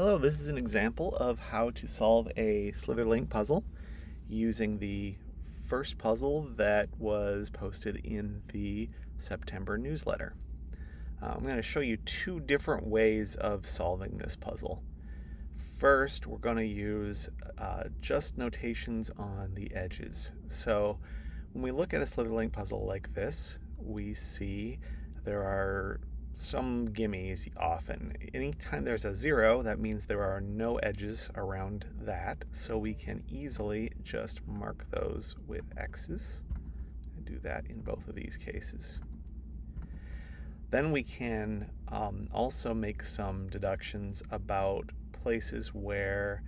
Hello, this is an example of how to solve a Slitherlink puzzle using the first puzzle that was posted in the September newsletter. I'm going to show you two different ways of solving this puzzle. First, we're going to use just notations on the edges. So when we look at a Slitherlink puzzle like this, we see there are some gimmies often. Anytime there's a 0, that means there are no edges around that, so we can easily just mark those with X's. I do that in both of these cases. Then we can also make some deductions about places where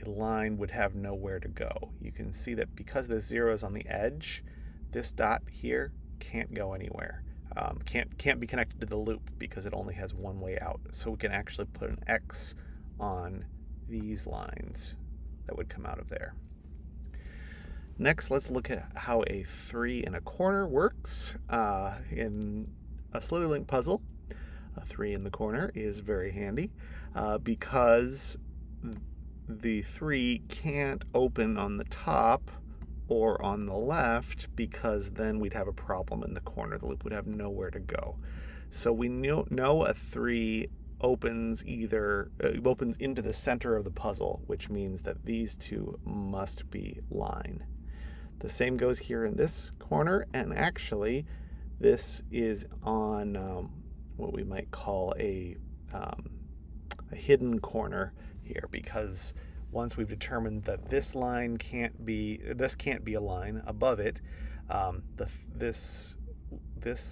a line would have nowhere to go. You can see that because the 0 is on the edge, this dot here can't go anywhere. Can't be connected to the loop because it only has one way out. So we can actually put an X on these lines that would come out of there. Next, let's look at how a 3 in a corner works. In a Slitherlink puzzle, a 3 in the corner is very handy because the 3 can't open on the top or on the left, because then we'd have a problem in the corner. The loop would have nowhere to go. So we know a 3 opens opens into the center of the puzzle, which means that these two must be line. The same goes here in this corner, and actually this is on what we might call a hidden corner here, because once we've determined that this can't be a line above it, this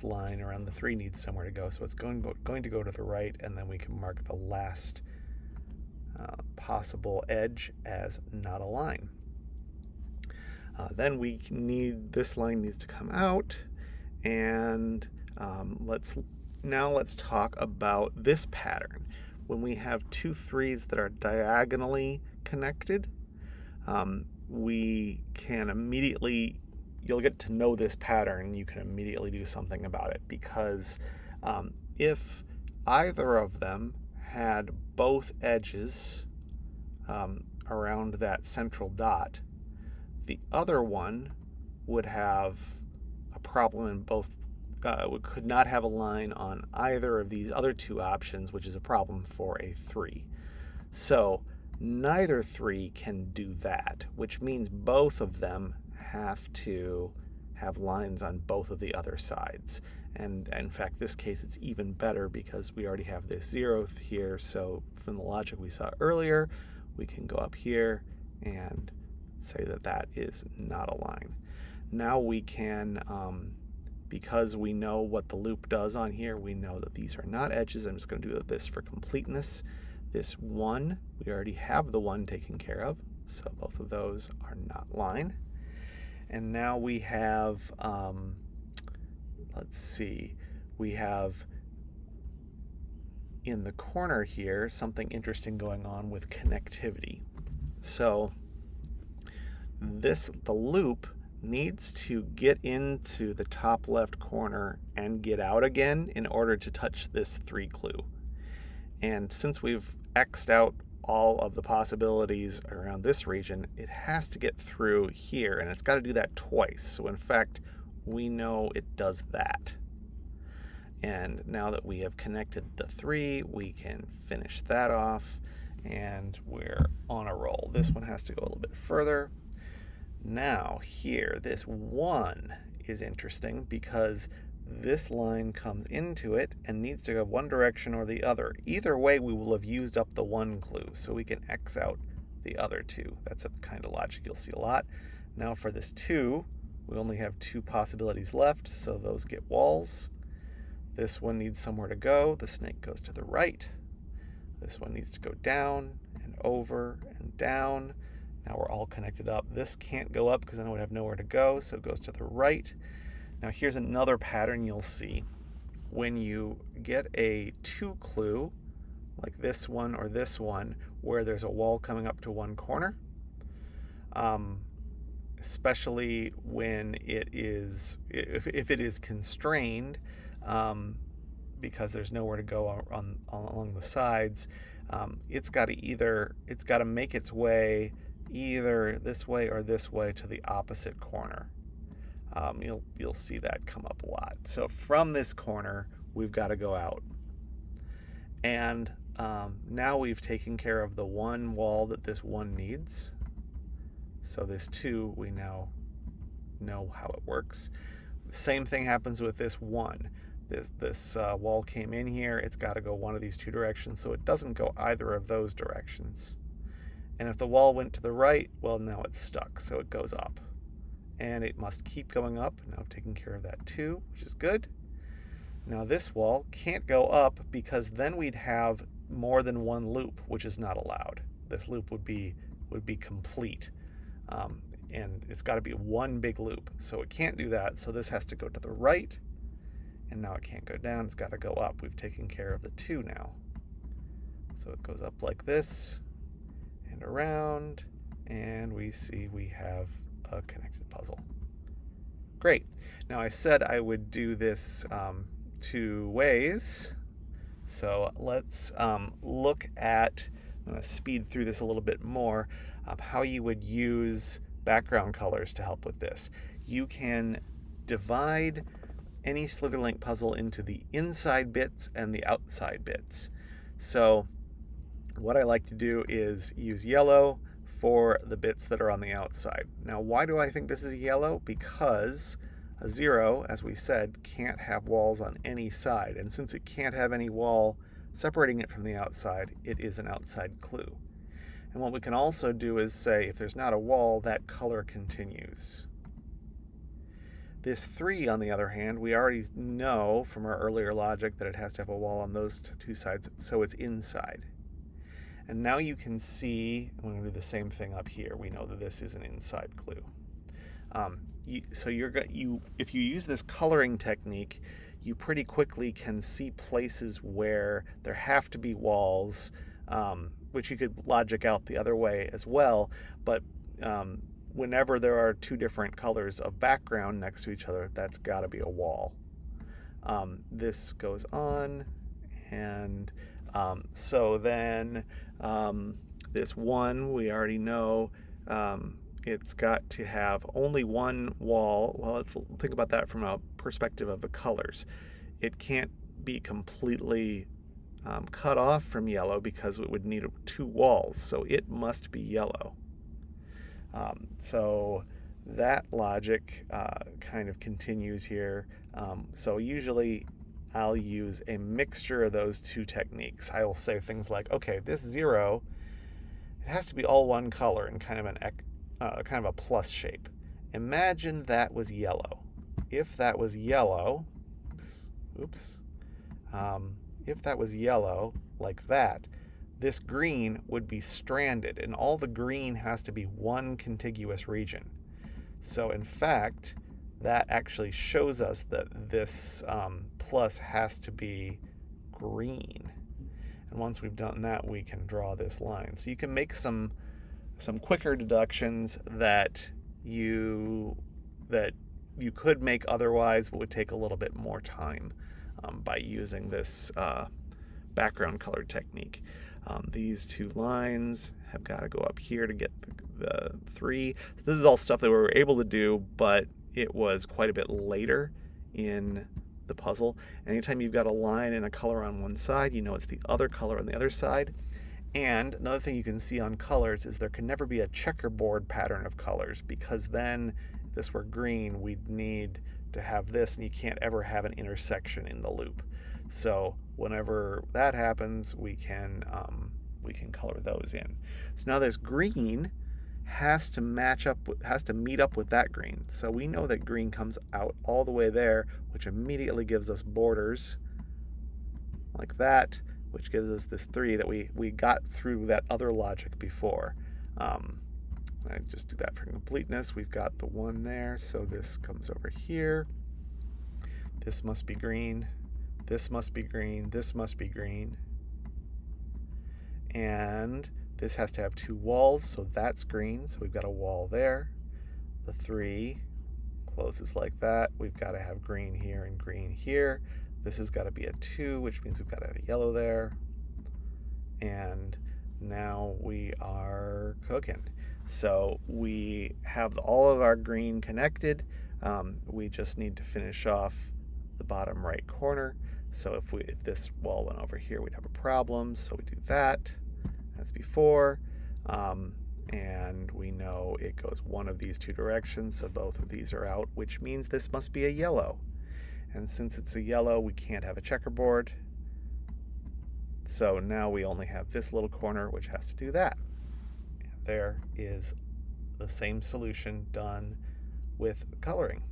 line around the 3 needs somewhere to go, so it's going to go to the right, and then we can mark the last possible edge as not a line. Then this line needs to come out, and let's talk about this pattern. When we have two 3s that are diagonally connected, we can immediately, you'll get to know this pattern, you can immediately do something about it, because if either of them had both edges around that central dot, the other one would have a problem in both. We could not have a line on either of these other two options, which is a problem for a 3. So neither 3 can do that, which means both of them have to have lines on both of the other sides. And in fact, this case, it's even better because we already have this 0 here. So from the logic we saw earlier, we can go up here and say that that is not a line. Now we can, because we know what the loop does on here, we know that these are not edges. I'm just going to do this for completeness. This 1, we already have the 1 taken care of, so both of those are not line. And now we have, let's see, we have in the corner here something interesting going on with connectivity. So the loop needs to get into the top left corner and get out again in order to touch this 3 clue. And since we've X'd out all of the possibilities around this region, it has to get through here, and it's got to do that twice. So in fact, we know it does that. And now that we have connected the 3, we can finish that off, and we're on a roll. This one has to go a little bit further. Now here, this 1 is interesting because this line comes into it and needs to go one direction or the other. Either way, we will have used up the 1 clue, so we can X out the other 2. That's a kind of logic you'll see a lot. Now for this 2, we only have 2 possibilities left, so those get walls. This one needs somewhere to go. The snake goes to the right. This one needs to go down and over and down. Now we're all connected up. This can't go up because then it would have nowhere to go, so it goes to the right. Now here's another pattern you'll see. When you get a 2 clue, like this one or this one, where there's a wall coming up to one corner, especially when it is, if it is constrained, because there's nowhere to go along the sides, it's got to make its way either this way or this way to the opposite corner. You'll see that come up a lot. So from this corner, we've got to go out. And now we've taken care of the one wall that this one needs. So this 2, we now know how it works. The same thing happens with this 1. This wall came in here. It's got to go one of these 2 directions, so it doesn't go either of those directions. And if the wall went to the right, well, now it's stuck, so it goes up. And it must keep going up. Now I've taken care of that too, which is good. Now this wall can't go up because then we'd have more than one loop, which is not allowed. This loop would be complete. And it's got to be one big loop. So it can't do that. So this has to go to the right. And now it can't go down. It's got to go up. We've taken care of the 2 now. So it goes up like this and around. And we see we have a connected puzzle. Great. Now I said I would do this 2 ways. So let's look at, I'm going to speed through this a little bit more, how you would use background colors to help with this. You can divide any Slitherlink puzzle into the inside bits and the outside bits. So what I like to do is use yellow for the bits that are on the outside. Now, why do I think this is yellow? Because a 0, as we said, can't have walls on any side. And since it can't have any wall separating it from the outside, it is an outside clue. And what we can also do is say, if there's not a wall, that color continues. This 3, on the other hand, we already know from our earlier logic that it has to have a wall on those 2 sides, so it's inside. And now you can see, I'm going to do the same thing up here. We know that this is an inside clue. If you use this coloring technique, you pretty quickly can see places where there have to be walls, which you could logic out the other way as well. But whenever there are 2 different colors of background next to each other, that's got to be a wall. This goes on, and so then this 1, we already know it's got to have only one wall. Well, let's think about that from a perspective of the colors. It can't be completely cut off from yellow because it would need 2 walls, so it must be yellow. So that logic kind of continues here. So usually I'll use a mixture of those 2 techniques. I will say things like, okay, this 0, it has to be all one color in kind of a plus shape. Imagine that was yellow. If that was yellow, if that was yellow like that, this green would be stranded, and all the green has to be one contiguous region. So in fact, that actually shows us that this plus has to be green. And once we've done that, we can draw this line. So you can make some quicker deductions that you could make otherwise, but would take a little bit more time by using this background color technique. These 2 lines have got to go up here to get the 3. So this is all stuff that we were able to do, but it was quite a bit later in the puzzle. Anytime you've got a line and a color on one side, you know it's the other color on the other side. And another thing you can see on colors is there can never be a checkerboard pattern of colors, because then if this were green, we'd need to have this, and you can't ever have an intersection in the loop. So whenever that happens, we can color those in. So now this green has to meet up with that green. So we know that green comes out all the way there, which immediately gives us borders like that, which gives us this 3 that we got through that other logic before. I just do that for completeness. We've got the 1 there, so this comes over here. This must be green. This must be green. This must be green. And this has to have 2 walls, so that's green. So we've got a wall there. The 3 closes like that. We've got to have green here and green here. This has got to be a 2, which means we've got to have a yellow there. And now we are cooking. So we have all of our green connected. We just need to finish off the bottom right corner. So if this wall went over here, we'd have a problem. So we do that as before. And we know it goes one of these two directions, so both of these are out, which means this must be a yellow. And since it's a yellow, we can't have a checkerboard. So now we only have this little corner, which has to do that. And there is the same solution done with coloring.